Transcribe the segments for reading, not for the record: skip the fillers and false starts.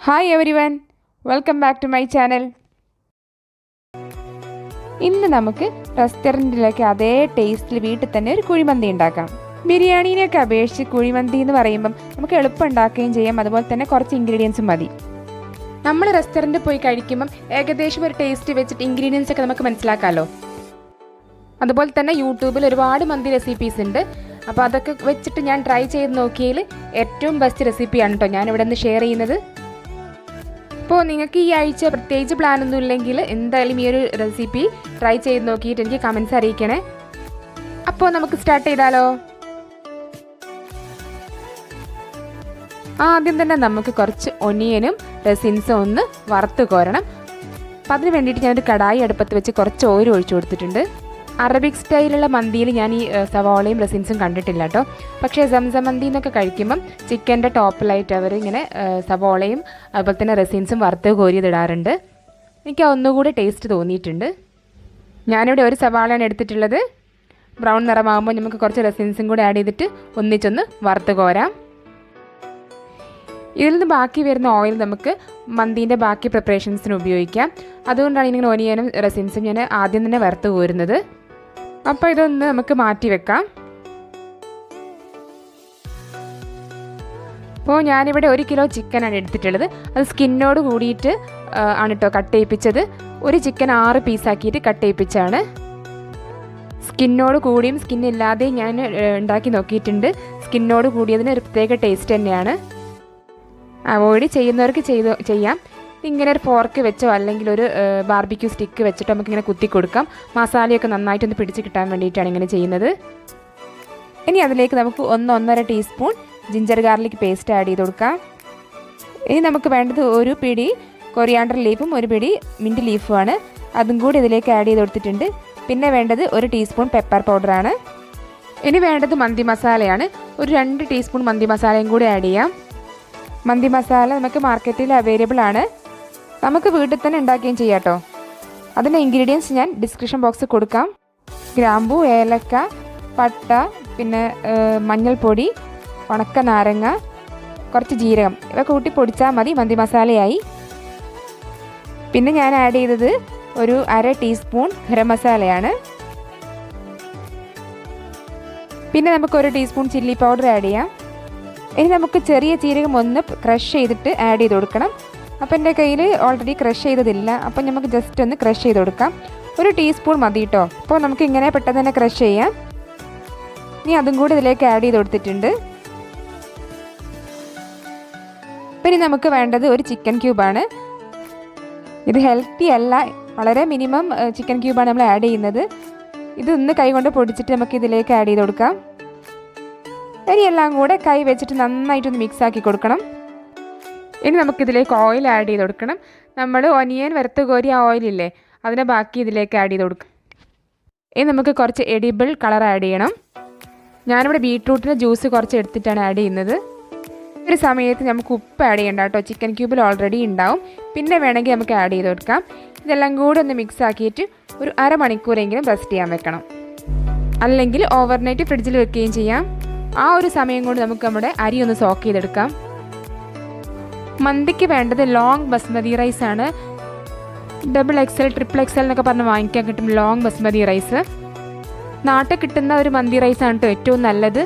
Hi everyone, welcome back to my channel. ഇന്ന് നമുക്ക് റെസ്റ്റോറൻറ്റിലേക്ക് അതേ ടേസ്റ്റിൽ വീട്ടിൽ തന്നെ ഒരു കുഴിമന്തി ഉണ്ടാക്കാം. ബിരിയാണീനെയൊക്കെ അപേക്ഷിച്ച് കുഴിമന്തി എന്ന് പറയുമ്പം നമുക്ക് എളുപ്പം ഉണ്ടാക്കുകയും ചെയ്യാം. അതുപോലെ തന്നെ കുറച്ച് ഇൻഗ്രീഡിയൻസും മതി. നമ്മൾ റെസ്റ്റോറൻറ്റിൽ പോയി കഴിക്കുമ്പം ഏകദേശം ഒരു ടേസ്റ്റ് വെച്ചിട്ട് ഇൻഗ്രീഡിയൻസ് ഒക്കെ നമുക്ക് മനസ്സിലാക്കാമല്ലോ. അതുപോലെ തന്നെ യൂട്യൂബിൽ ഒരുപാട് മന്തി റെസിപ്പീസ് ഉണ്ട്. അപ്പോൾ അതൊക്കെ വെച്ചിട്ട് ഞാൻ ട്രൈ ചെയ്ത് നോക്കിയതിൽ ഏറ്റവും ബെസ്റ്റ് റെസിപ്പിയാണ് കേട്ടോ ഞാൻ ഇവിടെ നിന്ന് ഷെയർ ചെയ്യുന്നത്. അപ്പോൾ നിങ്ങൾക്ക് ഈ ആഴ്ച പ്രത്യേകിച്ച് പ്ലാനൊന്നും ഇല്ലെങ്കിൽ എന്തായാലും ഈ ഒരു റെസിപ്പി ട്രൈ ചെയ്ത് നോക്കിയിട്ട് എനിക്ക് കമൻസ് അറിയിക്കണേ. അപ്പോൾ നമുക്ക് സ്റ്റാർട്ട് ചെയ്താലോ. ആദ്യം തന്നെ നമുക്ക് കുറച്ച് ഒനിയനും റെസിൻസും ഒന്ന് വറുത്ത് കോരണം. അപ്പം അതിന് വേണ്ടിയിട്ട് ഞാനൊരു കടായി അടുപ്പത്ത് വെച്ച് കുറച്ച് ഓയിൽ ഒഴിച്ചു കൊടുത്തിട്ടുണ്ട്. അറബിക് സ്റ്റൈലുള്ള മന്തിയിൽ ഞാൻ ഈ സവാളയും റെസിൻസും കണ്ടിട്ടില്ല കേട്ടോ. പക്ഷേ സംസം മന്തി എന്നൊക്കെ കഴിക്കുമ്പം ചിക്കൻ്റെ ടോപ്പിലായിട്ട് അവർ ഇങ്ങനെ സവാളയും അതുപോലെ തന്നെ റെസിൻസും വറുത്ത് കോരിയതിടാറുണ്ട്. എനിക്ക് ഒന്നുകൂടി ടേസ്റ്റ് തോന്നിയിട്ടുണ്ട്. ഞാനിവിടെ ഒരു സവാളയാണ് എടുത്തിട്ടുള്ളത്. ബ്രൗൺ നിറമാകുമ്പോൾ നമുക്ക് കുറച്ച് റെസിൻസും കൂടി ആഡ് ചെയ്തിട്ട് ഒന്നിച്ചൊന്ന് വറുത്ത് കോരാം. ഇതിൽ നിന്ന് ബാക്കി വരുന്ന ഓയിൽ നമുക്ക് മന്തീൻ്റെ ബാക്കി പ്രിപ്പറേഷൻസിന് ഉപയോഗിക്കാം. അതുകൊണ്ടാണ് ഇങ്ങനെ ഒനിയനും റെസിൻസും ഞാൻ ആദ്യം തന്നെ വറുത്ത് കോരുന്നത്. അപ്പോൾ ഇതൊന്ന് നമുക്ക് മാറ്റി വെക്കാം. അപ്പോൾ ഞാനിവിടെ 1 കിലോ ചിക്കനാണ് എടുത്തിട്ടുള്ളത്. അത് സ്കിന്നോട് കൂടിയിട്ട് ആണ് കേട്ടോ കട്ട് ചെയ്യിപ്പിച്ചത്. ഒരു ചിക്കൻ 6 പീസാക്കിയിട്ട് കട്ട് ചെയ്യിപ്പിച്ചാണ്. സ്കിന്നോട് കൂടിയും സ്കിന്നില്ലാതെയും ഞാൻ ഉണ്ടാക്കി നോക്കിയിട്ടുണ്ട്. സ്കിന്നോട് കൂടിയതിന് ഒരു പ്രത്യേക ടേസ്റ്റ് തന്നെയാണ്. അവോയ്ഡ് ചെയ്യുന്നവർക്ക് ചെയ്യാം. ഇങ്ങനെ ഒരു ഫോർക്ക് വെച്ചോ അല്ലെങ്കിൽ ഒരു ബാർബിക്യൂ സ്റ്റിക്ക് വെച്ചിട്ടോ നമുക്കിങ്ങനെ കുത്തി കൊടുക്കാം. മസാലയൊക്കെ നന്നായിട്ടൊന്ന് പിടിച്ച് കിട്ടാൻ വേണ്ടിയിട്ടാണ് ഇങ്ങനെ ചെയ്യുന്നത്. ഇനി അതിലേക്ക് നമുക്ക് 1-1.5 teaspoon ginger garlic paste add ചെയ്ത് കൊടുക്കാം. ഇനി നമുക്ക് വേണ്ടത് ഒരു പിടി കൊറിയാണ്ടർ ലീഫും ഒരു പിടി മിൻറ്റ് ലീഫുമാണ്. അതും കൂടി ഇതിലേക്ക് ആഡ് ചെയ്ത് കൊടുത്തിട്ടുണ്ട്. പിന്നെ വേണ്ടത് 1 ടീസ്പൂൺ പെപ്പർ പൗഡറാണ്. ഇനി വേണ്ടത് മന്തി മസാലയാണ്. ഒരു 2 ടീസ്പൂൺ മന്തി മസാലയും കൂടി ആഡ് ചെയ്യാം. മന്തി മസാല നമുക്ക് മാർക്കറ്റിൽ അവൈലബിൾ ആണ്. നമുക്ക് വീട്ടിൽ തന്നെ ഉണ്ടാക്കുകയും ചെയ്യാം കേട്ടോ. അതിൻ്റെ ഇൻഗ്രീഡിയൻസ് ഞാൻ ഡിസ്ക്രിപ്ഷൻ ബോക്സിൽ കൊടുക്കാം. ഗ്രാമ്പൂ, ഏലക്ക, പട്ട, പിന്നെ മഞ്ഞൾപ്പൊടി, ഉണക്ക നാരങ്ങ, കുറച്ച് ജീരകം ഇവ കൂട്ടി പൊടിച്ചാൽ മതി മന്തി മസാലയായി. പിന്നെ ഞാൻ ആഡ് ചെയ്തത് ഒരു 1/2 ടീസ്പൂൺ ഗരം മസാലയാണ്. പിന്നെ നമുക്ക് 1 ടീസ്പൂൺ ചില്ലി പൗഡർ ആഡ് ചെയ്യാം. ഇനി നമുക്ക് ചെറിയ ജീരകം ഒന്ന് ക്രഷ് ചെയ്തിട്ട് ആഡ് ചെയ്ത് കൊടുക്കണം. അപ്പോൾ എൻ്റെ കയ്യിൽ ഓൾറെഡി ക്രഷ് ചെയ്തതില്ല. അപ്പം നമുക്ക് ജസ്റ്റ് ഒന്ന് ക്രഷ് ചെയ്ത് കൊടുക്കാം. 1 ടീസ്പൂൺ മതി കേട്ടോ. അപ്പോൾ നമുക്ക് ഇങ്ങനെ പെട്ടെന്ന് തന്നെ ക്രഷ് ചെയ്യാം. ഇനി അതും കൂടി ഇതിലേക്ക് ആഡ് ചെയ്ത് കൊടുത്തിട്ടുണ്ട്. പിന്നെ നമുക്ക് വേണ്ടത് ഒരു ചിക്കൻ ക്യൂബാണ്. ഇത് ഹെൽത്തി അല്ല, വളരെ മിനിമം ചിക്കൻ ക്യൂബാണ് നമ്മൾ ആഡ് ചെയ്യുന്നത്. ഇതൊന്ന് കൈ കൊണ്ട് പൊടിച്ചിട്ട് നമുക്ക് ഇതിലേക്ക് ആഡ് ചെയ്ത് കൊടുക്കാം. ഇനി എല്ലാം കൂടെ കൈ വെച്ചിട്ട് നന്നായിട്ടൊന്ന് മിക്സ് ആക്കി കൊടുക്കണം. ഇനി നമുക്കിതിലേക്ക് ഓയിൽ ആഡ് ചെയ്ത് കൊടുക്കണം. നമ്മൾ ഒനിയൻ വറുത്ത് കോരിയ ഓയിലില്ലേ, അതിനെ ബാക്കി ഇതിലേക്ക് ആഡ് ചെയ്ത് കൊടുക്കും. ഇനി നമുക്ക് കുറച്ച് എഡിബിൾ കളർ ആഡ് ചെയ്യണം. ഞാനിവിടെ ബീട്രൂട്ടിൻ്റെ ജ്യൂസ് കുറച്ച് എടുത്തിട്ടാണ് ആഡ് ചെയ്യുന്നത്. ഒരു സമയത്ത് നമുക്ക് ഉപ്പ് ആഡ് ചെയ്യണ്ട കേട്ടോ. ചിക്കൻ ക്യൂബിൽ ഓൾറെഡി ഉണ്ടാവും. പിന്നെ വേണമെങ്കിൽ നമുക്ക് ആഡ് ചെയ്ത് കൊടുക്കാം. ഇതെല്ലാം കൂടെ ഒന്ന് മിക്സ് ആക്കിയിട്ട് ഒരു അരമണിക്കൂറെങ്കിലും റെസ്റ്റ് ചെയ്യാൻ വെക്കണം. അല്ലെങ്കിൽ ഓവർനൈറ്റ് ഫ്രിഡ്ജിൽ വെക്കുകയും ചെയ്യാം. ആ ഒരു സമയം കൊണ്ട് നമുക്ക് നമ്മുടെ അരി ഒന്ന് സോക്ക് ചെയ്തെടുക്കാം. മന്തിക്ക് വേണ്ടത് ലോങ് ബസ്മതി റൈസാണ്. XXL, XXL എന്നൊക്കെ പറഞ്ഞ് വാങ്ങിക്കാൻ കിട്ടും ലോങ് ബസ്മതി റൈസ്. നാട്ടിൽ കിട്ടുന്ന ഒരു മന്തി റൈസാണ് കേട്ടോ ഏറ്റവും നല്ലത്.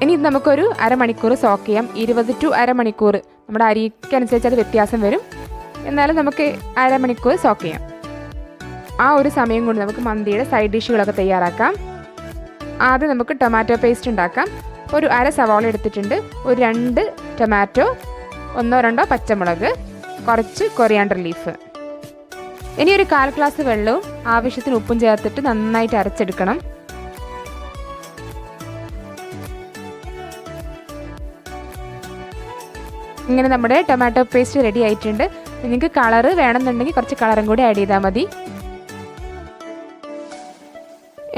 ഇനി ഇത് നമുക്കൊരു അരമണിക്കൂർ സോക്ക് ചെയ്യാം. 20 to അരമണിക്കൂർ. നമ്മുടെ അരിക്കനുസരിച്ച് അത് വ്യത്യാസം വരും. എന്നാലും നമുക്ക് അരമണിക്കൂർ സോക്ക് ചെയ്യാം. ആ ഒരു സമയം കൊണ്ട് നമുക്ക് മന്തിയുടെ സൈഡ് ഡിഷുകളൊക്കെ തയ്യാറാക്കാം. ആദ്യം നമുക്ക് ടൊമാറ്റോ പേസ്റ്റ് ഉണ്ടാക്കാം. ഒരു 1/2 സവാള എടുത്തിട്ടുണ്ട്. ഒരു 2 ടൊമാറ്റോ, 1-2 പച്ചമുളക്, കുറച്ച് കൊറിയാണ്ടർ ലീഫ്. ഇനി ഒരു 1/4 ഗ്ലാസ് വെള്ളവും ആവശ്യത്തിന് ഉപ്പും ചേർത്തിട്ട് നന്നായിട്ട് അരച്ചെടുക്കണം. ഇങ്ങനെ നമ്മുടെ ടൊമാറ്റോ പേസ്റ്റ് റെഡി ആയിട്ടുണ്ട്. നിങ്ങൾക്ക് കളറ് വേണമെന്നുണ്ടെങ്കിൽ കുറച്ച് കളറും കൂടി ആഡ് ചെയ്താൽ മതി.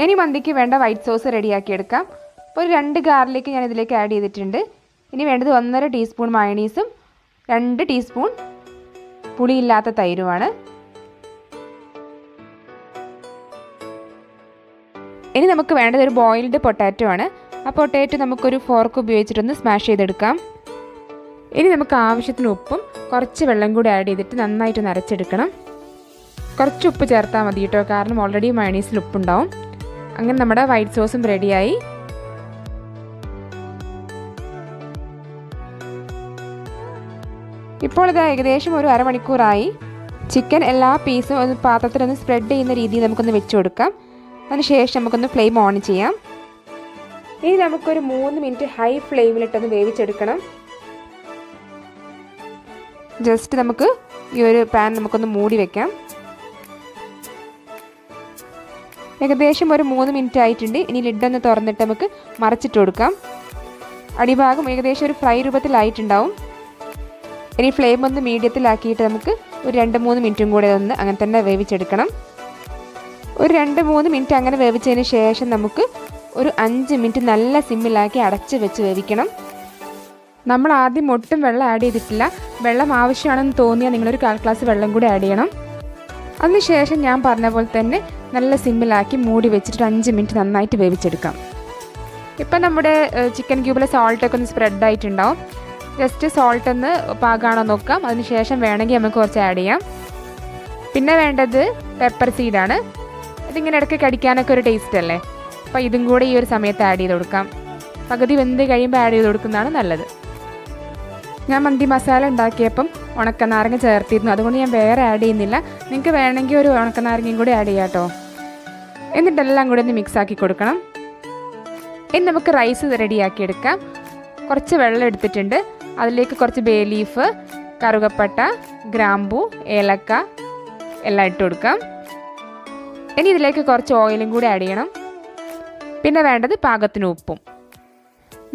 ഇനി മന്തിക്ക് വേണ്ട വൈറ്റ് സോസ് റെഡിയാക്കി എടുക്കാം. അപ്പോൾ ഒരു 2 ഗാർലിക്ക് ഞാൻ ഇതിലേക്ക് ആഡ് ചെയ്തിട്ടുണ്ട്. ഇനി വേണ്ടത് 1.5 ടീസ്പൂൺ മയണീസും 2 ടീസ്പൂൺ പുളിയില്ലാത്ത തൈരുമാണ്. ഇനി നമുക്ക് വേണ്ടത് ഒരു ബോയിൽഡ് പൊട്ടാറ്റോ ആണ്. ആ പൊട്ടാറ്റോ നമുക്കൊരു ഫോർക്ക് ഉപയോഗിച്ചിട്ടൊന്ന് സ്മാഷ് ചെയ്തെടുക്കാം. ഇനി നമുക്ക് ആവശ്യത്തിന് ഉപ്പും കുറച്ച് വെള്ളം കൂടി ആഡ് ചെയ്തിട്ട് നന്നായിട്ട് നരച്ചെടുക്കണം. കുറച്ച് ഉപ്പ് ചേർത്താൽ മതി കേട്ടോ, കാരണം ഓൾറെഡി മയോണീസിൽ ഉപ്പുണ്ടാവും. അങ്ങനെ നമ്മുടെ വൈറ്റ് സോസും റെഡിയായി. ഇപ്പോൾ ഇത് ഏകദേശം ഒരു അരമണിക്കൂറായി. ചിക്കൻ എല്ലാ പീസും ഒന്ന് പാത്രത്തിലൊന്ന് സ്പ്രെഡ് ചെയ്യുന്ന രീതിയിൽ നമുക്കൊന്ന് വെച്ച് കൊടുക്കാം. അതിനുശേഷം നമുക്കൊന്ന് ഫ്ലെയിം ഓൺ ചെയ്യാം. ഇനി നമുക്കൊരു 3 മിനിറ്റ് ഹൈ ഫ്ലെയിമിലിട്ടൊന്ന് വേവിച്ചെടുക്കണം. ജസ്റ്റ് നമുക്ക് ഈ ഒരു പാൻ നമുക്കൊന്ന് മൂടി വെക്കാം. ഏകദേശം ഒരു 3 മിനിറ്റ് ആയിട്ടുണ്ട്. ഇനി ലിഡൊന്ന് തുറന്നിട്ട് നമുക്ക് മറച്ചിട്ട് കൊടുക്കാം. അടിഭാഗം ഏകദേശം ഒരു ഫ്രൈ രൂപത്തിലായിട്ടുണ്ടാവും. ഇനി ഫ്ലെയിം ഒന്ന് മീഡിയത്തിലാക്കിയിട്ട് നമുക്ക് ഒരു 2-3 മിനിറ്റും കൂടെ ഒന്ന് അങ്ങനെ തന്നെ വേവിച്ചെടുക്കണം. ഒരു 2-3 മിനിറ്റ് അങ്ങനെ വേവിച്ചതിന് ശേഷം നമുക്ക് ഒരു 5 മിനിറ്റ് നല്ല സിമ്മിലാക്കി അടച്ച് വെച്ച് വേവിക്കണം. നമ്മൾ ആദ്യം ഒട്ടും വെള്ളം ആഡ് ചെയ്തിട്ടില്ല. വെള്ളം ആവശ്യമാണെന്ന് തോന്നിയാൽ നിങ്ങളൊരു 1/4 ഗ്ലാസ് വെള്ളം കൂടി ആഡ് ചെയ്യണം. അതിനുശേഷം ഞാൻ പറഞ്ഞ പോലെ തന്നെ നല്ല സിമ്മിലാക്കി മൂടി വെച്ചിട്ട് 5 മിനിറ്റ് നന്നായിട്ട് വേവിച്ചെടുക്കാം. ഇപ്പം നമ്മുടെ ചിക്കൻ ക്യൂബിലെ സോൾട്ടൊക്കെ ഒന്ന് സ്പ്രെഡ് ആയിട്ടുണ്ടാവും. ജസ്റ്റ് സോൾട്ട് ഒന്ന് പാകമാണോ നോക്കാം. അതിനുശേഷം വേണമെങ്കിൽ നമുക്ക് കുറച്ച് ആഡ് ചെയ്യാം. പിന്നെ വേണ്ടത് പെപ്പർ സീഡാണ്. ഇതിങ്ങനെ ഇടയ്ക്ക് കടിക്കാനൊക്കെ ഒരു ടേസ്റ്റ് അല്ലേ. അപ്പോൾ ഇതും കൂടെ ഈ ഒരു സമയത്ത് ആഡ് ചെയ്ത് കൊടുക്കാം. പകുതി വെന്ത് കഴിയുമ്പോൾ ആഡ് ചെയ്ത് കൊടുക്കുന്നതാണ് നല്ലത്. ഞാൻ മന്തി മസാല ഉണ്ടാക്കിയപ്പം ഉണക്കനാരങ്ങ ചേർത്തിരുന്നു, അതുകൊണ്ട് ഞാൻ വേറെ ആഡ് ചെയ്യുന്നില്ല. നിങ്ങൾക്ക് വേണമെങ്കിൽ ഒരു ഉണക്കനാരങ്ങയും കൂടി ആഡ് ചെയ്യാം കേട്ടോ. എന്നിട്ടെല്ലാം കൂടി ഒന്ന് മിക്സ് ആക്കി കൊടുക്കണം. ഇനി നമുക്ക് റൈസ് റെഡിയാക്കി എടുക്കാം. കുറച്ച് വെള്ളം എടുത്തിട്ടുണ്ട്. അതിലേക്ക് കുറച്ച് ബേ ലീഫ്, കറുകപ്പട്ട, ഗ്രാമ്പൂ, ഏലക്ക എല്ലാം ഇട്ട് കൊടുക്കാം. ഇനി ഇതിലേക്ക് കുറച്ച് ഓയിലും കൂടി ആഡ് ചെയ്യണം. പിന്നെ വേണ്ടത് പാകത്തിന് ഉപ്പും.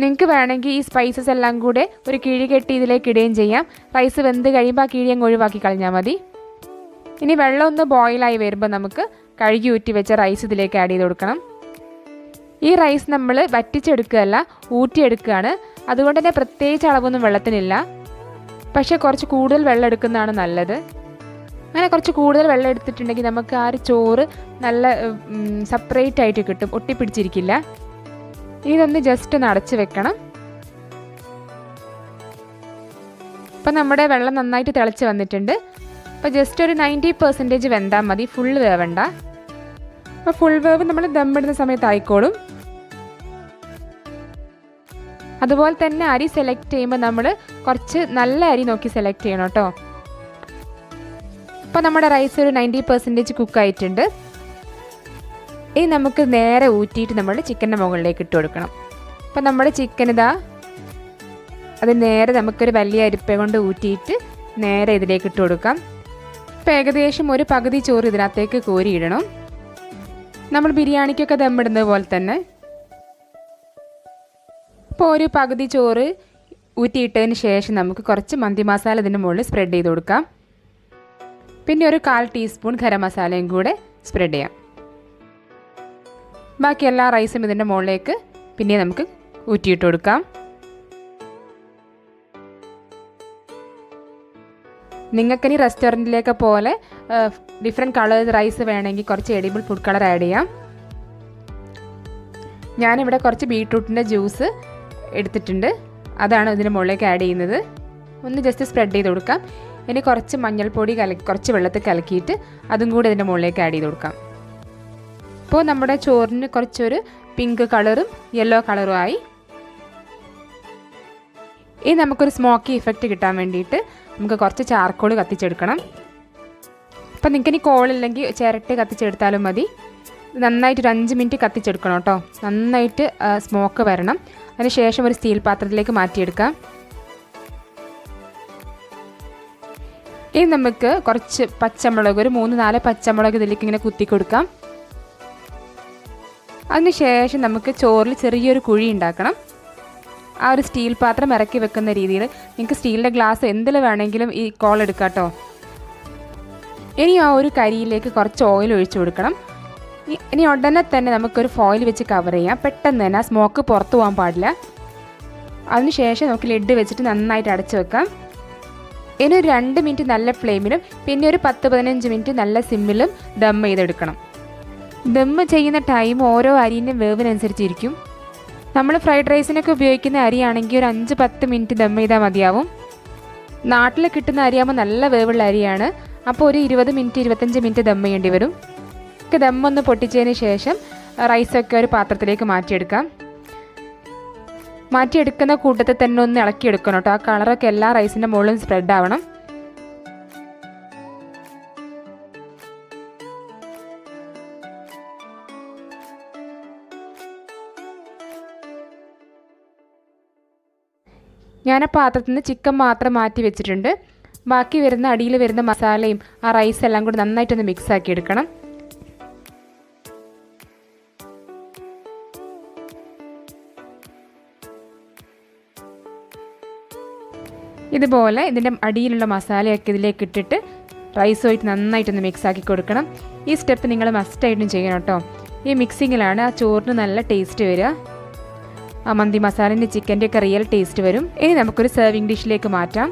നിങ്ങൾക്ക് വേണമെങ്കിൽ ഈ സ്പൈസസ് എല്ലാം കൂടെ ഒരു കിഴി കെട്ടി ഇതിലേക്ക് ഇടുകയും ചെയ്യാം. റൈസ് വെന്ത് കഴിയുമ്പോൾ ആ കിഴി അങ്ങ് ഒഴിവാക്കി കളഞ്ഞാൽ മതി. ഇനി വെള്ളം ഒന്ന് ബോയിലായി വരുമ്പോൾ നമുക്ക് കഴുകി ഊറ്റി വെച്ച റൈസ് ഇതിലേക്ക് ആഡ് ചെയ്ത് കൊടുക്കണം. ഈ റൈസ് നമ്മൾ വറ്റിച്ചെടുക്കുകയല്ല, ഊറ്റിയെടുക്കുകയാണ്. അതുകൊണ്ട് തന്നെ പ്രത്യേകിച്ച് അളവൊന്നും വെള്ളത്തിനില്ല. പക്ഷേ കുറച്ച് കൂടുതൽ വെള്ളം എടുക്കുന്നതാണ് നല്ലത്. അങ്ങനെ കുറച്ച് കൂടുതൽ വെള്ളം എടുത്തിട്ടുണ്ടെങ്കിൽ നമുക്ക് ആ ഒരു ചോറ് നല്ല സെപ്പറേറ്റ് ആയിട്ട് കിട്ടും, ഒട്ടിപ്പിടിച്ചിരിക്കില്ല. ഇതൊന്ന് ജസ്റ്റ് ഒന്ന് അടച്ച് വെക്കണം. ഇപ്പം നമ്മുടെ വെള്ളം നന്നായിട്ട് തിളച്ച് വന്നിട്ടുണ്ട്. അപ്പോൾ ജസ്റ്റ് ഒരു 90% വെന്താൽ മതി, ഫുൾ വേവണ്ട. അപ്പോൾ ഫുൾ വേവ് നമ്മൾ ദമ്മിടുന്ന സമയത്ത് ആയിക്കോളും. അതുപോലെ തന്നെ അരി സെലക്ട് ചെയ്യുമ്പോൾ നമ്മൾ കുറച്ച് നല്ല അരി നോക്കി സെലക്ട് ചെയ്യണം കേട്ടോ. അപ്പോൾ നമ്മുടെ റൈസ് ഒരു 90% കുക്കായിട്ടുണ്ട്. ഇനി നമുക്ക് നേരെ ഊറ്റിയിട്ട് നമ്മൾ ചിക്കൻ്റെ മുകളിലേക്ക് ഇട്ട് കൊടുക്കണം. അപ്പോൾ നമ്മുടെ ചിക്കൻ ഇതാ അത് നേരെ നമുക്കൊരു വലിയ അരിപ്പ കൊണ്ട് ഊറ്റിയിട്ട് നേരെ ഇതിലേക്ക് ഇട്ട് കൊടുക്കാം. ഇപ്പോൾ ഏകദേശം ഒരു പകുതി ചോറ് ഇതിനകത്തേക്ക് കോരിയിടണം. നമ്മൾ ബിരിയാണിക്കൊക്കെ ദമ്മിടുന്നത് പോലെ തന്നെ. ഇപ്പോൾ ഒരു പകുതി ചോറ് ഊറ്റിയിട്ടതിന് ശേഷം നമുക്ക് കുറച്ച് മന്തി മസാല ഇതിൻ്റെ മുകളിൽ സ്പ്രെഡ് ചെയ്ത് കൊടുക്കാം. പിന്നെ ഒരു 1/4 ടീസ്പൂൺ ഗരം മസാലയും കൂടെ സ്പ്രെഡ് ചെയ്യാം. ബാക്കി എല്ലാ റൈസും ഇതിൻ്റെ മുകളിലേക്ക് പിന്നെ നമുക്ക് ഊറ്റിയിട്ട് കൊടുക്കാം. നിങ്ങൾക്കിനി റെസ്റ്റോറൻറ്റിലേക്ക് പോലെ ഡിഫറെൻറ്റ് കളർ റൈസ് വേണമെങ്കിൽ കുറച്ച് എഡിബിൾ ഫുഡ് കളർ ആഡ് ചെയ്യാം. ഞാനിവിടെ കുറച്ച് ബീട്രൂട്ടിൻ്റെ ജ്യൂസ് എടുത്തിട്ടുണ്ട്, അതാണ് ഇതിന് മുകളിലേക്ക് ആഡ് ചെയ്യുന്നത്. ഒന്ന് ജസ്റ്റ് സ്പ്രെഡ് ചെയ്ത് കൊടുക്കാം. ഇനി കുറച്ച് മഞ്ഞൾപ്പൊടി കുറച്ച് വെള്ളത്തിൽ കലക്കിയിട്ട് അതും കൂടി ഇതിൻ്റെ മുകളിലേക്ക് ആഡ് ചെയ്ത് കൊടുക്കാം. ഇപ്പോൾ നമ്മുടെ ചോറിന് കുറച്ചൊരു പിങ്ക് കളറും യെല്ലോ കളറും ആയി. ഇനി നമുക്കൊരു സ്മോക്കി ഇഫക്റ്റ് കിട്ടാൻ വേണ്ടിയിട്ട് നമുക്ക് കുറച്ച് ചാർക്കോൾ കത്തിച്ചെടുക്കണം. അപ്പോൾ നിങ്ങൾക്കിനി കോളില്ലെങ്കിൽ ചിരട്ട് കത്തിച്ചെടുത്താലും മതി. നന്നായിട്ട് ഒരു 5 മിനിറ്റ് കത്തിച്ചെടുക്കണം കേട്ടോ. നന്നായിട്ട് സ്മോക്ക് വരണം. അതിനുശേഷം ഒരു സ്റ്റീൽ പാത്രത്തിലേക്ക് മാറ്റിയെടുക്കാം. ഇനി നമുക്ക് കുറച്ച് പച്ചമുളക്, ഒരു 3-4 പച്ചമുളക് ഇതിലേക്ക് ഇങ്ങനെ കുത്തി കൊടുക്കാം. അതിനുശേഷം നമുക്ക് ചോറിൽ ചെറിയൊരു കുഴി ഉണ്ടാക്കണം. ആ ഒരു സ്റ്റീൽ പാത്രം ഇറക്കി വെക്കുന്ന രീതിയിൽ നിങ്ങൾക്ക് സ്റ്റീലിൻ്റെ ഗ്ലാസ് എന്തിൽ വേണമെങ്കിലും ഈ കോൾ എടുക്കാം കേട്ടോ. ഇനി ആ ഒരു കരിയിലേക്ക് കുറച്ച് ഓയിൽ ഒഴിച്ചു കൊടുക്കണം. ഇനി ഉടനെ തന്നെ നമുക്കൊരു ഫോയിൽ വെച്ച് കവർ ചെയ്യാം. പെട്ടെന്ന് തന്നെ ആ സ്മോക്ക് പുറത്തു പോകാൻ പാടില്ല. അതിനുശേഷം നമുക്ക് ലിഡ് വെച്ചിട്ട് നന്നായിട്ട് അടച്ചു വെക്കാം. ഇനി ഒരു 2 മിനിറ്റ് നല്ല ഫ്ലെയിമിലും പിന്നെ ഒരു 10-15 മിനിറ്റ് നല്ല സിമ്മിലും ദം ചെയ്തെടുക്കണം. ദം ചെയ്യുന്ന ടൈം ഓരോ അരിൻ്റെ വേവിനനുസരിച്ചിരിക്കും. നമ്മൾ ഫ്രൈഡ് റൈസിനൊക്കെ ഉപയോഗിക്കുന്ന അരിയാണെങ്കിൽ ഒരു 5-10 മിനിറ്റ് ദം ചെയ്താൽ മതിയാവും. നാട്ടിൽ കിട്ടുന്ന അരിയാകുമ്പോൾ നല്ല വേവുള്ള അരിയാണ്. അപ്പോൾ ഒരു 20 മിനിറ്റ് 25 മിനിറ്റ് ദം ചെയ്യേണ്ടി വരും. ദമ്മൊന്ന് പൊട്ടിച്ചതിന് ശേഷം റൈസൊക്കെ ഒരു പാത്രത്തിലേക്ക് മാറ്റിയെടുക്കാം. മാറ്റിയെടുക്കുന്ന കൂട്ടത്തിൽ തന്നെ ഒന്ന് ഇളക്കിയെടുക്കണം കേട്ടോ. ആ കളറൊക്കെ എല്ലാ റൈസിൻ്റെ മുകളിലും സ്പ്രെഡ് ആവണം. ഞാൻ ആ പാത്രത്തിൽ നിന്ന് ചിക്കൻ മാത്രം മാറ്റി വെച്ചിട്ടുണ്ട്. ബാക്കി വരുന്ന അടിയിൽ വരുന്ന മസാലയും ആ റൈസ് എല്ലാം കൂടി നന്നായിട്ടൊന്ന് മിക്സ് ആക്കി എടുക്കണം. ഇതുപോലെ ഇതിൻ്റെ അടിയിലുള്ള മസാലയൊക്കെ ഇതിലേക്ക് ഇട്ടിട്ട് റൈസുമായിട്ട് നന്നായിട്ടൊന്ന് മിക്സ് ആക്കി കൊടുക്കണം. ഈ സ്റ്റെപ്പ് നിങ്ങൾ മസ്റ്റായിട്ടും ചെയ്യണം കേട്ടോ. ഈ മിക്സിങ്ങിലാണ് ആ ചോറിന് നല്ല ടേസ്റ്റ് വരിക. ആ മന്തി മസാലേൻ്റെ ചിക്കൻ്റെ ഒക്കെ റിയൽ ടേസ്റ്റ് വരും. ഇനി നമുക്കൊരു സെർവിങ് ഡിഷിലേക്ക് മാറ്റാം.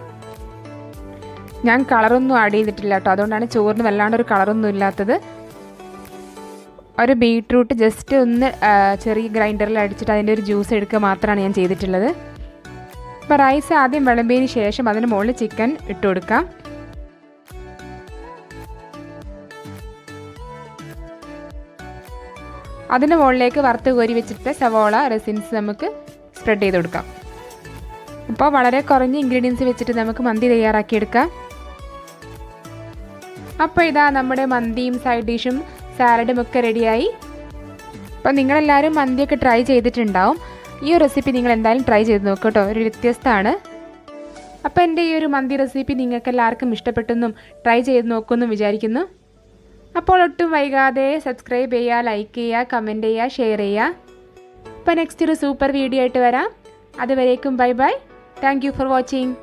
ഞാൻ കളറൊന്നും ആഡ് ചെയ്തിട്ടില്ല കേട്ടോ. അതുകൊണ്ടാണ് ചോറിന് വല്ലാണ്ട് ഒരു കളറൊന്നും ഇല്ലാത്തത്. ഒരു ബീട്രൂട്ട് ജസ്റ്റ് ഒന്ന് ചെറിയ ഗ്രൈൻഡറിൽ അടിച്ചിട്ട് അതിൻ്റെ ഒരു ജ്യൂസ് എടുക്കുക മാത്രമാണ് ഞാൻ ചെയ്തിട്ടുള്ളത്. അപ്പോൾ റൈസ് ആദ്യം വിളമ്പിയതിന് ശേഷം അതിന് മുകളിൽ ചിക്കൻ ഇട്ട് കൊടുക്കാം. അതിന് മുകളിലേക്ക് വറുത്ത് കോരി വെച്ചിട്ട് സവോള റെസിൻസ് നമുക്ക് സ്പ്രെഡ് ചെയ്ത് കൊടുക്കാം. അപ്പോൾ വളരെ കുറഞ്ഞ ഇൻഗ്രീഡിയൻസ് വെച്ചിട്ട് നമുക്ക് മന്തി തയ്യാറാക്കിയെടുക്കാം. അപ്പോൾ ഇതാ നമ്മുടെ മന്തിയും സൈഡ് ഡിഷും സാലഡും ഒക്കെ റെഡിയായി. അപ്പോൾ നിങ്ങളെല്ലാവരും മന്തിയൊക്കെ ട്രൈ ചെയ്തിട്ടുണ്ടാവും. ഈ ഒരു റെസിപ്പി നിങ്ങൾ എന്തായാലും ട്രൈ ചെയ്ത് നോക്കുക കേട്ടോ. ഒരു വ്യത്യസ്തമാണ്. അപ്പോൾ എൻ്റെ ഈ ഒരു മന്തി റെസിപ്പി നിങ്ങൾക്ക് എല്ലാവർക്കും ഇഷ്ടപ്പെട്ടെന്നും ട്രൈ ചെയ്ത് നോക്കുമെന്നും വിചാരിക്കുന്നു. അപ്പോൾ ഒട്ടും വൈകാതെ സബ്സ്ക്രൈബ് ചെയ്യുക, ലൈക്ക് ചെയ്യുക, കമൻറ്റ് ചെയ്യുക, ഷെയർ ചെയ്യുക. അപ്പോൾ നെക്സ്റ്റ് ഒരു സൂപ്പർ വീഡിയോ ആയിട്ട് വരാം. അതുവരേക്കും bye bye. Thank you for watching.